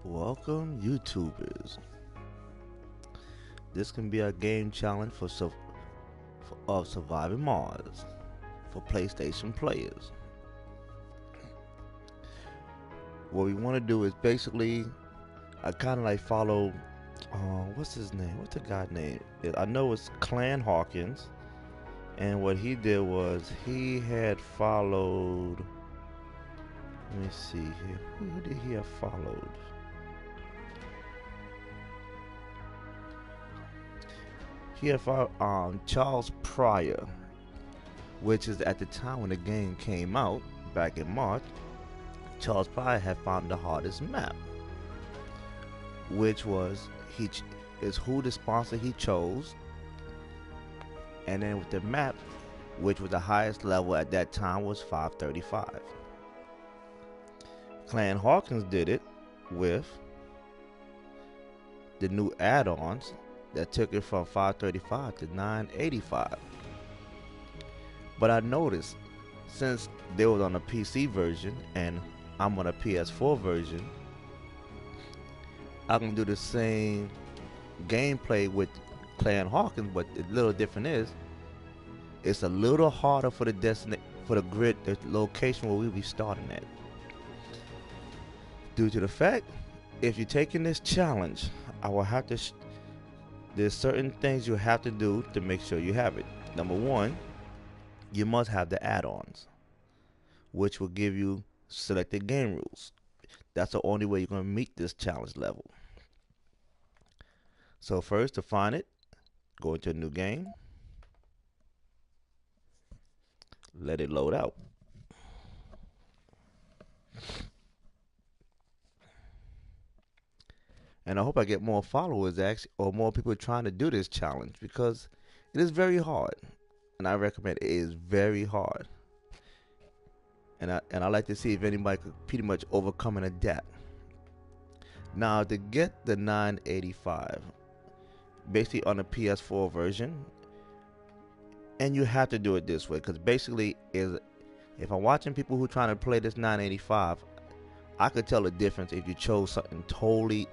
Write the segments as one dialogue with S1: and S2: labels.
S1: Welcome, YouTubers. This can be a game challenge of surviving Mars for PlayStation players. What we want to do is basically, I kind of like follow. What's his name? What's the guy's name? I know it's Clan Hawkins, and what he did was he had followed. Let me see here. Who did he have followed? He had followed Charles Pryor, which is at the time when the game came out back in March. Charles Pryor had found the hardest map, which was is who the sponsor he chose, and then with the map, which was the highest level at that time, was 535. Clan Hawkins did it with the new add-ons that took it from 535 to 985. But I noticed, since they was on a PC version and I'm on a PS4 version, I can do the same gameplay with Clan Hawkins, but the little difference is it's a little harder for the grid, the location where we be starting at. Due to the fact, if you're taking this challenge, I will have to there's certain things you have to do to make sure you have it. Number one, you must have the add-ons, which will give you selected game rules. That's the only way you're going to meet this challenge level. So first, to find it, go into a new game, let it load out. And I hope I get more followers actually, or more people trying to do this challenge, because it is very hard. And I recommend it is very hard. And I like to see if anybody could pretty much overcome and adapt. Now, to get the 985, basically on the PS4 version, and you have to do it this way, because basically if I'm watching people who are trying to play this 985, I could tell the difference if you chose something totally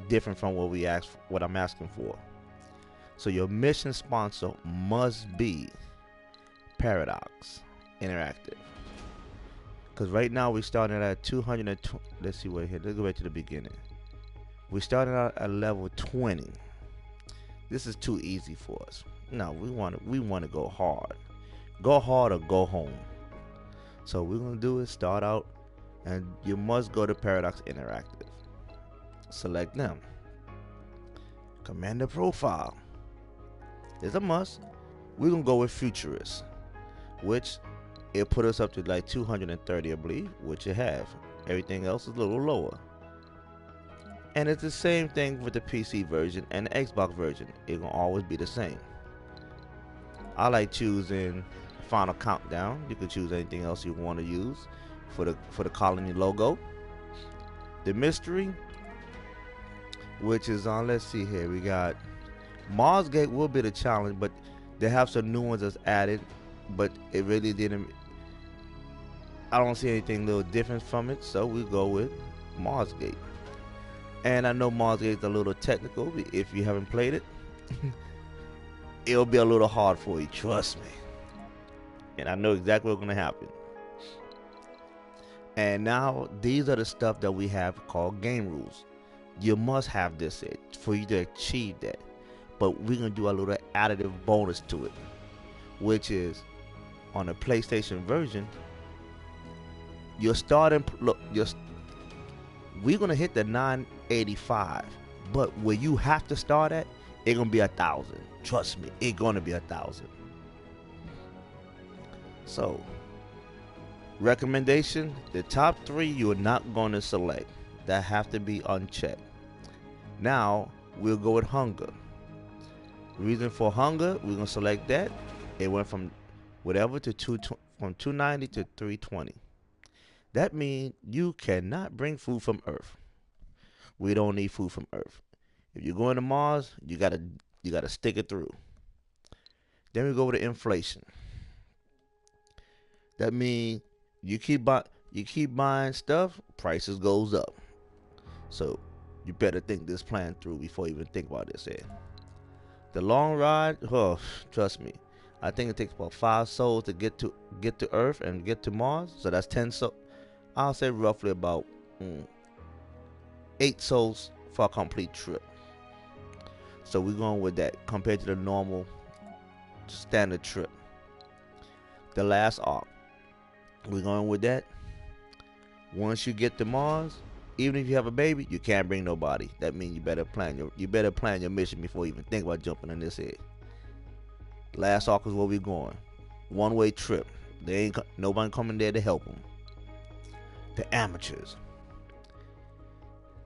S1: different from what I'm asking for. So your mission sponsor must be Paradox Interactive, because right now we're starting at 220. Let's see what here. Let's go back to the beginning. We started out at level 20. This is too easy for us. No, we want to go hard or go home. So what we're gonna do is start out, and you must go to Paradox Interactive. Select them. Commander profile is a must. We're gonna go with futurist, which it put us up to like 230, I believe, which it have. Everything else is a little lower. And it's the same thing with the PC version and the Xbox version. It gonna always be the same. I like choosing Final Countdown. You can choose anything else you want to use for the colony logo. The mystery, which is on, let's see here, we got Marsgate will be the challenge, but they have some new ones that's added, but it really didn't, I don't see anything little different from it, so we go with Marsgate. And I know Marsgate's a little technical. If you haven't played it, it'll be a little hard for you, trust me. And I know exactly what's going to happen. And now these are the stuff that we have called game rules. You must have this for you to achieve that. But we're going to do a little additive bonus to it, which is on the PlayStation version, you're starting, we're going to hit the 985, but where you have to start at, it's going to be 1,000. Trust me, it's going to be 1,000. So, recommendation, the top 3 you're not going to select. That have to be unchecked. Now we'll go with hunger. Reason for hunger, we're gonna select that. It went from whatever to from 290 to 320. That means you cannot bring food from Earth. We don't need food from Earth. If you're going to Mars, you gotta stick it through. Then we go with the inflation. That means you keep buying stuff, prices goes up. So you better think this plan through before you even think about this. Here, the long ride. Oh, trust me. I think it takes about 5 souls to get to Earth and get to Mars. So that's 10 souls. I'll say roughly about 8 souls for a complete trip. So we're going with that compared to the normal standard trip. The last arc, we're going with that. Once you get to Mars, even if you have a baby, you can't bring nobody. That means you better plan your mission before you even think about jumping in this head. Last arc is where we're going. One-way trip. There ain't nobody coming there to help them. The amateurs.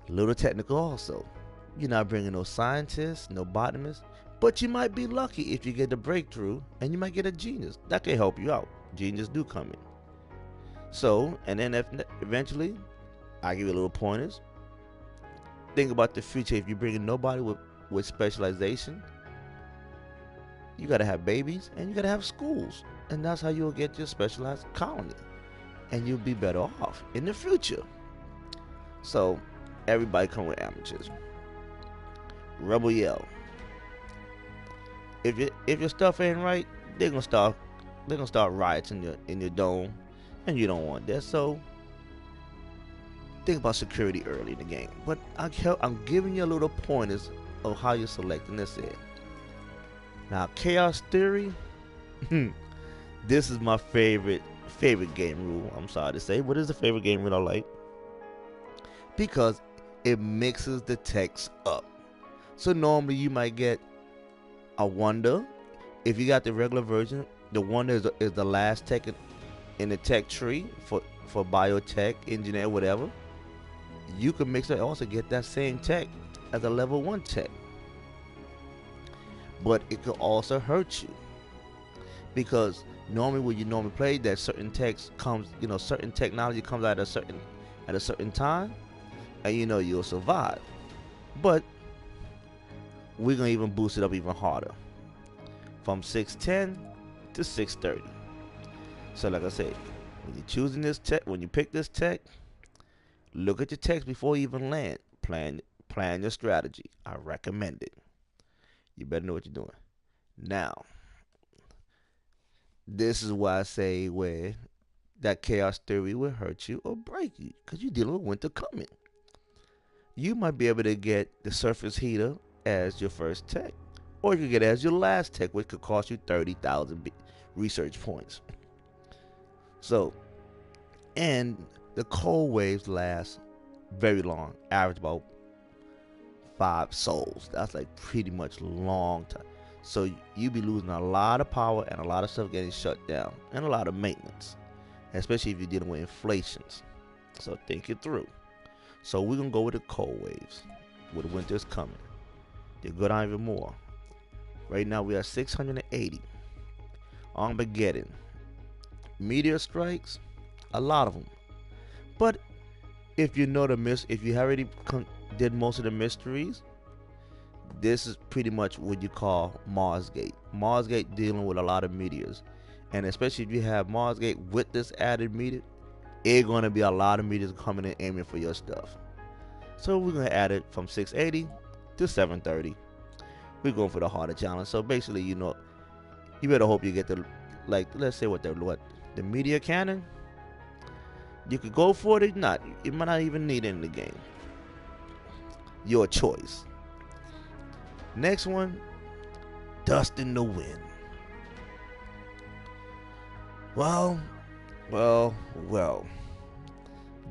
S1: A little technical also. You're not bringing no scientists, no botanists, but you might be lucky if you get the breakthrough, and you might get a genius that can help you out. Genius do come in. So, and then eventually, I give you a little pointers. Think about the future. If you're bringing nobody with specialization, you gotta have babies and you gotta have schools, and that's how you'll get your specialized colony, and you'll be better off in the future. So, everybody come with amateurs. Rebel yell. If your stuff ain't right, they're gonna start riots in your dome, and you don't want that. So think about security early in the game. But I'm giving you a little pointers of how you're selecting this in. Now, chaos theory. This is my favorite game rule. I'm sorry to say, but it's the favorite game rule I like because it mixes the text up. So normally you might get a wonder. If you got the regular version, the wonder is the last tech in the tech tree for biotech, engineer, whatever. You can mix it, also get that same tech as a level 1 tech. But it could also hurt you, because normally when you normally play, that certain text comes, certain technology comes out at a certain time, and you'll survive. But we're gonna even boost it up even harder, from 610 to 630. So like I said, when you're choosing this tech, when you pick this tech, look at your text before you even land. Plan your strategy. I recommend it. You better know what you're doing. Now, this is why I say where that chaos theory will hurt you or break you, because you're dealing with winter coming. You might be able to get the surface heater as your first tech, or you can get it as your last tech, which could cost you 30,000 research points. So, and the cold waves last very long, average about 5 souls. That's like pretty much long time. So you be losing a lot of power and a lot of stuff getting shut down, and a lot of maintenance, especially if you're dealing with inflations. So think it through. So we're gonna go with the cold waves, with winter's coming. They go down even more. Right now we are 680. Armageddon. Meteor strikes, a lot of them. But if you know if you already did most of the mysteries, this is pretty much what you call Marsgate. Marsgate dealing with a lot of meteors, and especially if you have Marsgate with this added meteor, it's gonna be a lot of meteors coming and aiming for your stuff. So we're gonna add it from 680 to 730. We're going for the harder challenge. So basically, you better hope you get let's say the meteor cannon. You could go for it, not. You might not even need it in the game. Your choice. Next one, dust in the wind. Well.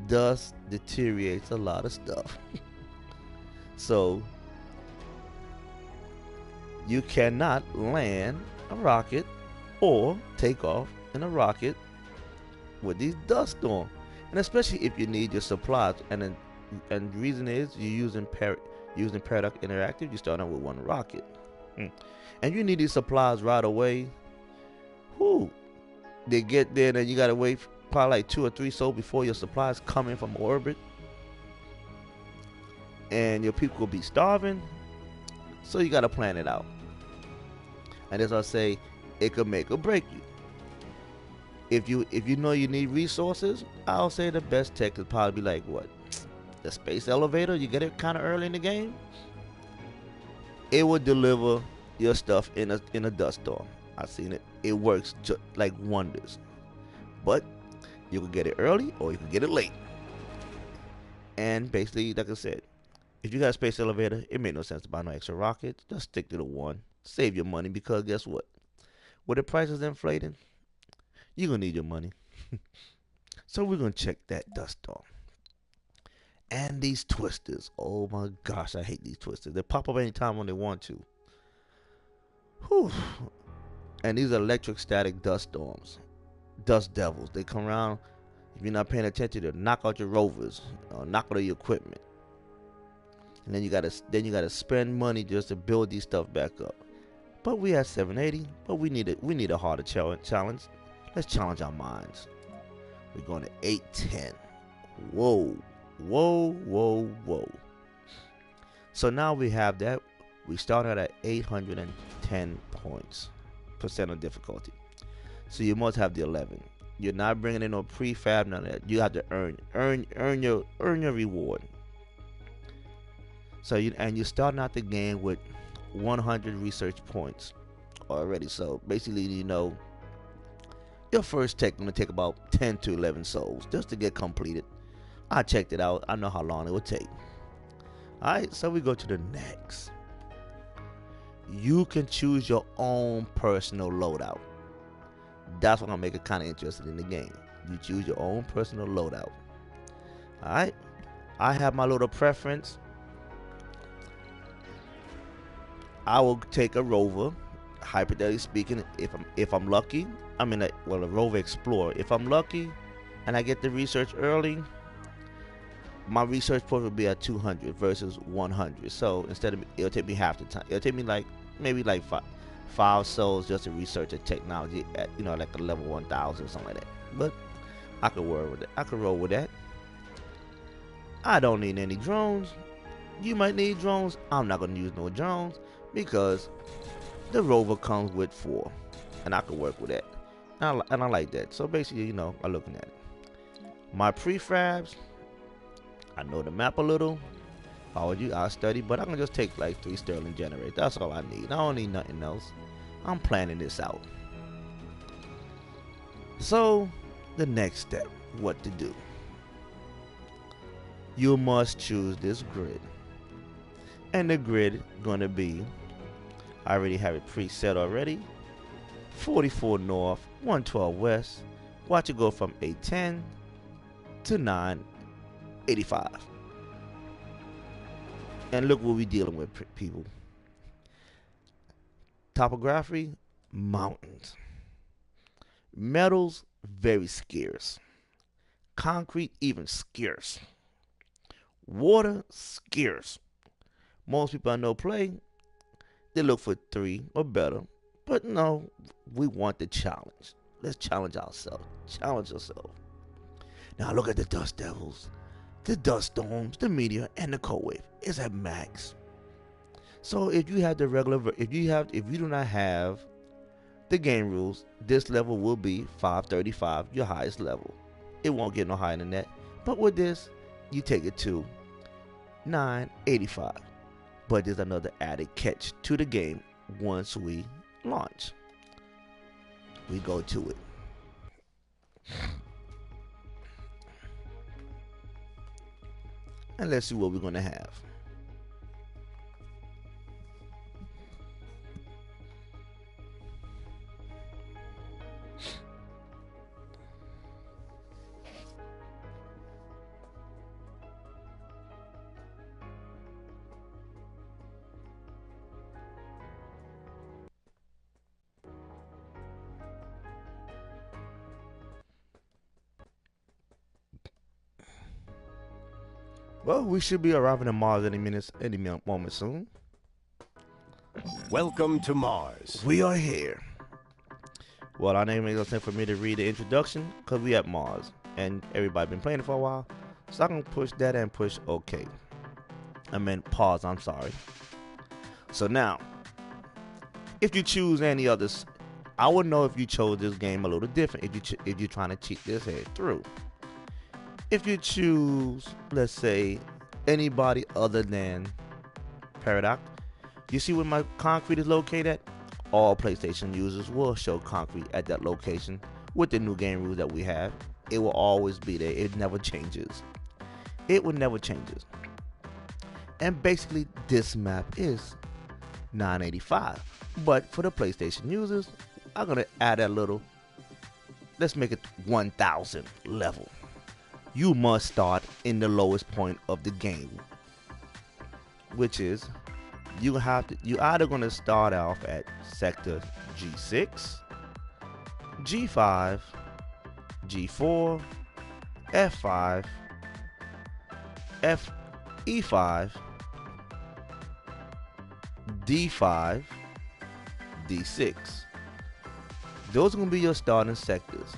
S1: Dust deteriorates a lot of stuff. So you cannot land a rocket or take off in a rocket with these dust on, and especially if you need your supplies. And the reason is you're using Paradox Interactive. You start out with 1 rocket, and you need these supplies right away. They get there, and you gotta wait probably like 2 or 3 souls before your supplies come in from orbit, and your people will be starving. So you gotta plan it out. And as I say, it could make or break you. If you know you need resources, I'll say the best tech could probably be like what? the space elevator, you get it kind of early in the game, it will deliver your stuff in a dust storm. I've seen it. It works like wonders. But you can get it early or you can get it late. And basically, like I said, if you got a space elevator, it made no sense to buy no extra rockets. Just stick to the one. Save your money because guess what? With the prices inflating, you're going to need your money. So we're going to check that dust storm. And these twisters. Oh my gosh, I hate these twisters. They pop up anytime when they want to. Whew. And these are electric static dust storms. Dust devils. They come around. If you're not paying attention, they'll knock out your rovers, or knock out your equipment. And then you gotta spend money just to build these stuff back up. But we have 780, but we need a harder challenge. Let's challenge our minds. We're going to 810. Whoa. Whoa, whoa, whoa. So now we have that. We started at 810 points percent of difficulty. So you must have the 11. You're not bringing in no prefab, none of that. You have to earn your reward. So you're starting out the game with 100 research points already. So basically, your first tech going to take about 10 to 11 souls just to get completed. I checked it out. I know how long it would take. Alright, so we go to the next. You can choose your own personal loadout. That's what I'm making kind of interested in the game. You choose your own personal loadout. Alright, I have my little preference. I will take a rover, hypothetically speaking, if I'm lucky. I mean, a rover explorer. If I'm lucky and I get the research early, my research point will be at 200 versus 100. So it'll take me half the time. It'll take me maybe five souls just to research a technology at like a level 1000 or something like that. But I could work with it. I could roll with that. I don't need any drones. You might need drones. I'm not gonna use no drones because the rover comes with 4, and I could work with that. And I like that. So basically, I'm looking at it. My prefabs. I know the map a little. If I were you, I'll study, but I can just take like 3 Sterling generators. That's all I need. I don't need nothing else. I'm planning this out. So, the next step, what to do. You must choose this grid. And the grid gonna be, I already have it preset already. 44 north, 112 west. Watch it go from 810 to 985. And look what we're dealing with, people. Topography, mountains. Metals, very scarce. Concrete, even scarce. Water, scarce. Most people I know play, they look for 3 or better. But no, we want the challenge. Let's challenge ourselves. Challenge yourself. Now look at the dust devils. The dust storms, the meteor, and the cold wave is at max. So if you have the regular, if you do not have the game rules, this level will be 535, your highest level. It won't get no higher than that. But with this, you take it to 985. But there's another added catch to the game once we launch. We go to it. And let's see what we're going to have. Well, we should be arriving at Mars any moment soon.
S2: Welcome to Mars.
S1: We are here. Well, our name is going to for me to read the introduction because we at Mars and everybody been playing it for a while. So I can push that and push OK. I meant pause, I'm sorry. So now, if you choose any others, I would know if you chose this game a little different if you're trying to cheat this head through. If you choose, let's say, anybody other than Paradox. You see where my concrete is located at? All PlayStation users will show concrete at that location with the new game rules that we have. It will always be there. It never changes. It will never changes. And basically, this map is 985. But for the PlayStation users, I'm gonna add a little. Let's make it 1000 level. You must start in the lowest point of the game, which is you either gonna start off at sector G6, G5, G4, F5, E5, D5, D6. Those are gonna be your starting sectors.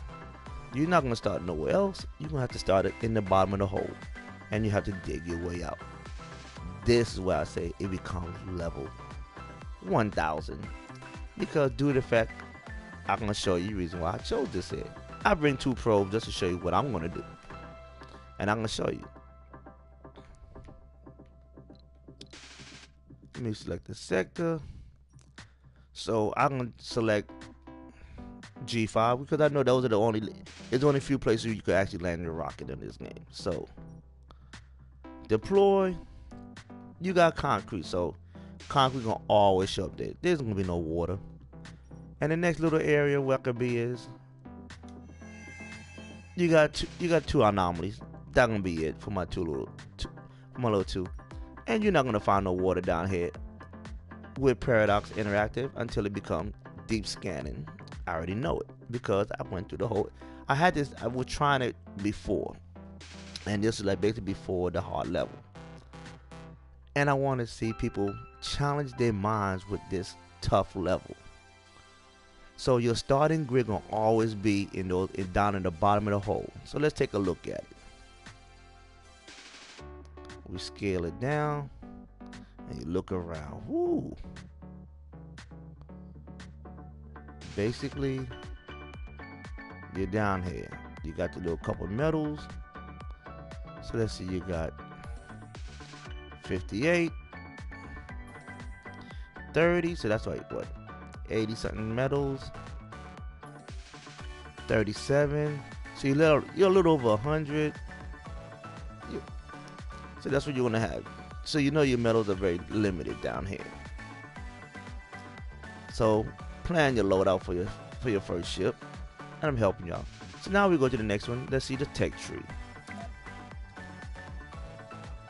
S1: You're not gonna start nowhere else. You're gonna have to start it in the bottom of the hole, and you have to dig your way out. This is where I say it becomes level 1000, because due to the fact I'm gonna show you the reason why I chose this here. I bring 2 probes just to show you what I'm gonna do, and I'm gonna show you. Let me select the sector. So I'm gonna select G5 because I know those are there's only a few places you could actually land your rocket in this game. So deploy. You got concrete, so concrete gonna always show up there. There's gonna be no water. And the next little area where it could be is you got two anomalies. That's gonna be it for my little two. And you're not gonna find no water down here with Paradox Interactive until it becomes deep scanning. I already know it because I went through the whole. I was trying it before, and this is like basically before the hard level. And I want to see people challenge their minds with this tough level. So your starting grid gonna always be down in the bottom of the hole. So let's take a look at it. We scale it down, and you look around. Woo! Basically, you're down here. You got to do a couple metals. So let's see, you got 58, 30. So that's like what, 80 something metals. 37. So you're a little over 100. So that's what you're gonna have. So you know your metals are very limited down here. So plan your loadout for your first ship, and I'm helping y'all. So now we go to the next one. Let's see the tech tree.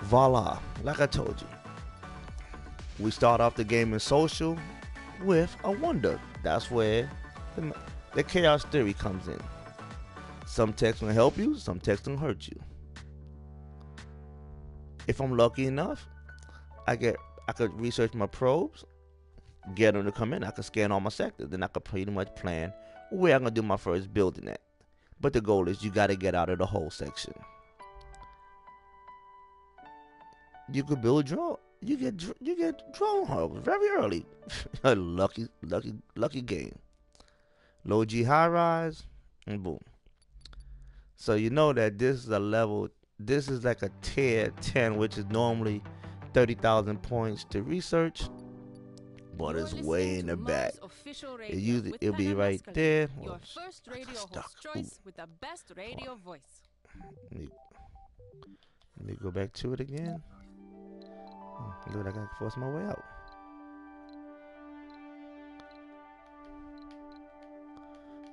S1: Voila! Like I told you, we start off the game in social with a wonder. That's where the chaos theory comes in. Some text will help you, some text will hurt you. If I'm lucky enough, I could research my probes, get them to come in. I could scan all my sectors, then I could pretty much plan where I'm gonna do my first building at. But the goal is you got to get out of the whole section. You could build drone. You get drone harbors very early. lucky game. Low G high rise, and boom. So you know that this is a level. This is like a tier 10, which is normally 30,000 points to research, but it's way in the back. It'll be right there.
S2: Your first radio host choice with the best radio voice.
S1: Let me go back to it again. Look, I gotta force my way out.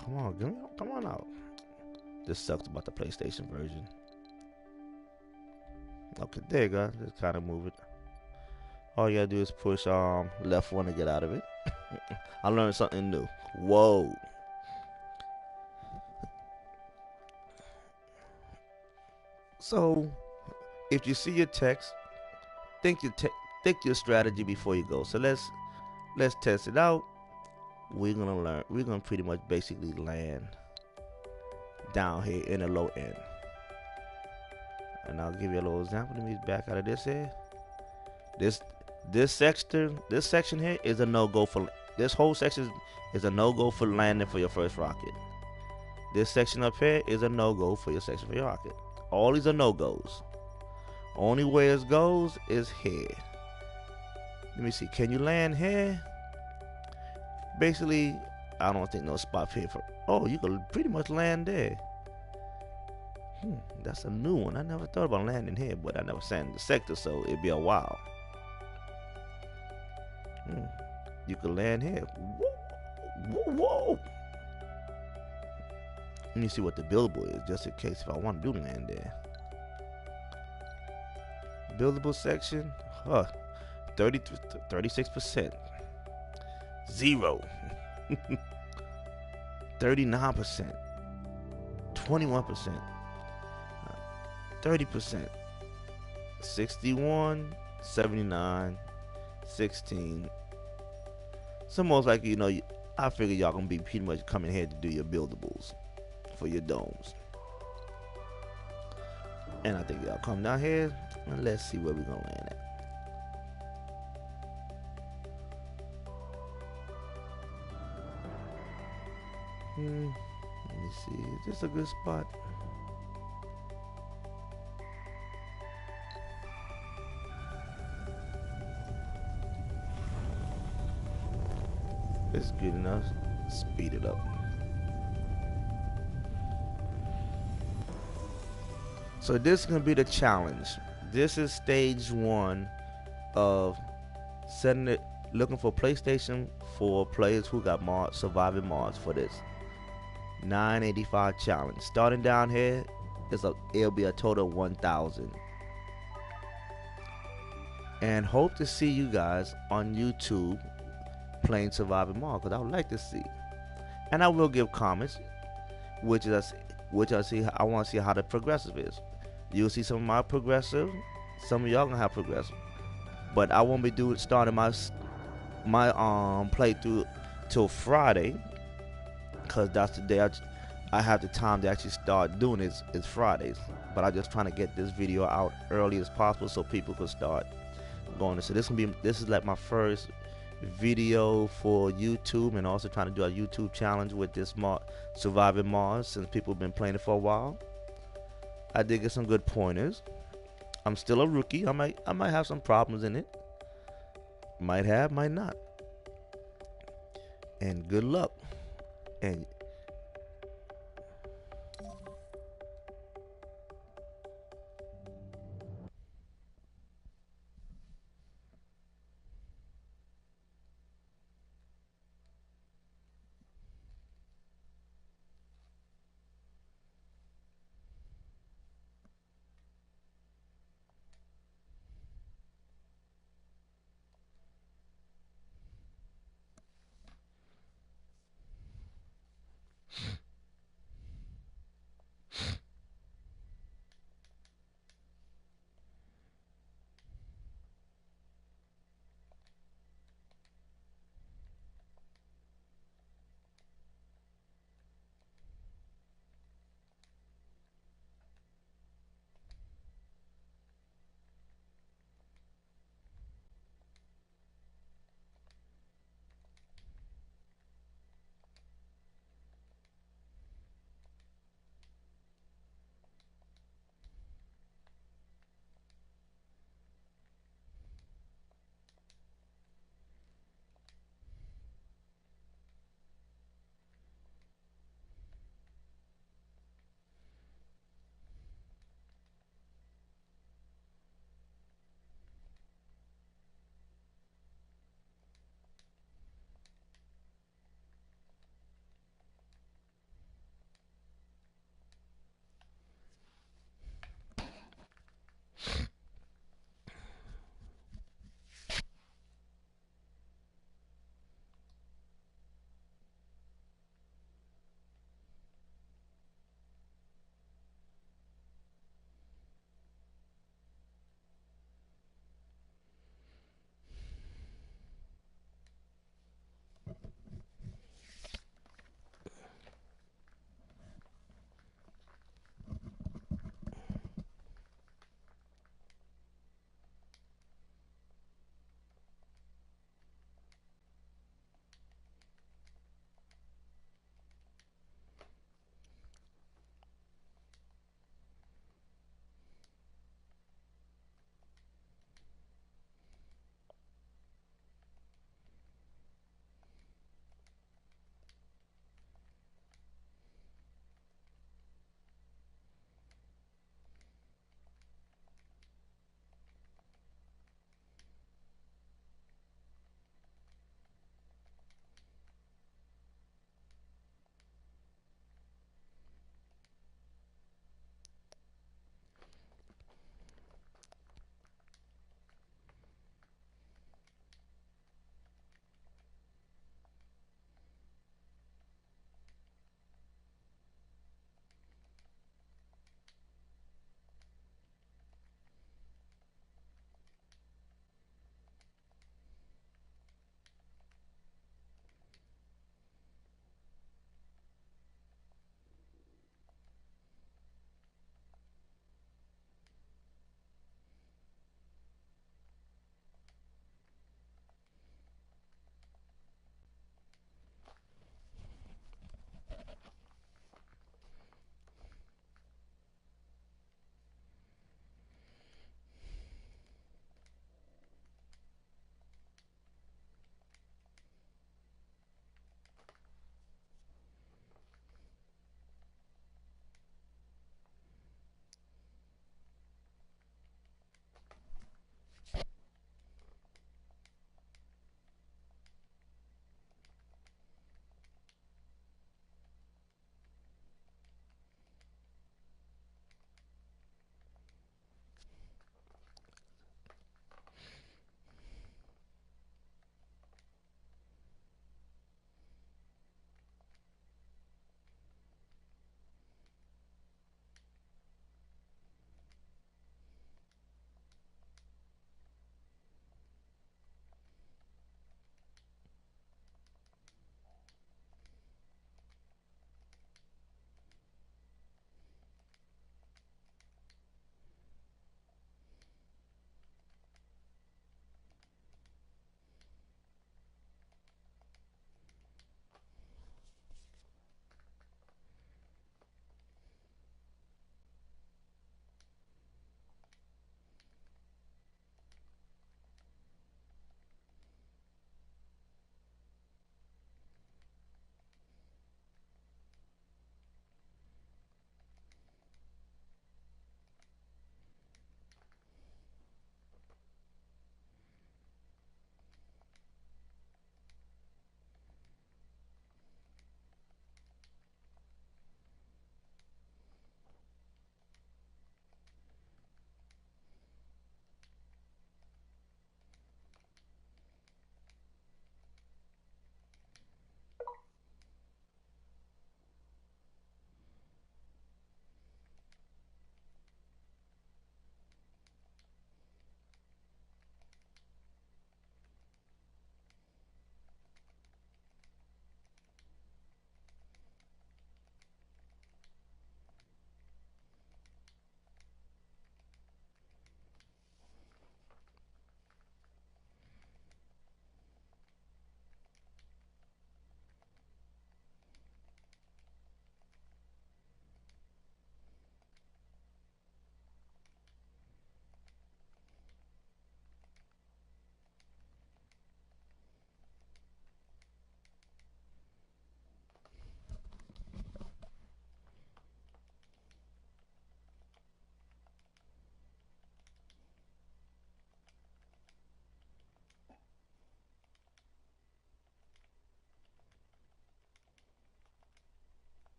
S1: Come on out. This sucks about the PlayStation version. Okay, there you go. Just kind of move it. All you gotta do is push left one to get out of it. I learned something new. Whoa. So, if you see your text, think your strategy before you go. So let's test it out. We're gonna pretty much basically land down here in the low end. And I'll give you a little example. Let me back out of this here. This section here is a no-go for this whole section is a no-go for landing for your first rocket. This section up here is a no-go for your section for your rocket. All these are no-goes. Only way it goes is here. Let me see. Can you land here? Basically, I don't think no spot here for. Oh, you can pretty much land there. That's a new one. I never thought about landing here, but I never sat in the sector, so it'd be a while. You can land here. Whoa, whoa, whoa. Let me see what the buildable is, just in case if I want to do land there. Buildable section, 36%. 0. 39%. 21%. 30%. 61, 79, 16. So most likely, I figure y'all gonna be pretty much coming here to do your buildables for your domes. And I think y'all come down here and let's see where we're gonna land at. Let me see, is this a good spot? It's good enough. Speed it up. So this is gonna be the challenge. This is stage 1 of setting it, looking for PlayStation 4 players who got Mars, surviving Mars for this 985 challenge. Starting down here, it'll be a total of 1,000. And hope to see you guys on YouTube playing Surviving Mars, because I would like to see. And I will give comments, which I see. I want to see how the progressive is. You'll see some of my progressive. Some of y'all gonna have progressive, but I won't be starting my playthrough till Friday, because that's the day I have the time to actually start doing it. It's Fridays, but I'm just trying to get this video out early as possible so people can start going. So this is like my first video for YouTube, and also trying to do a YouTube challenge with this Surviving Mars, since people have been playing it for a while. I did get some good pointers. I'm still a rookie. I might have some problems in it. Might have, might not. And good luck. And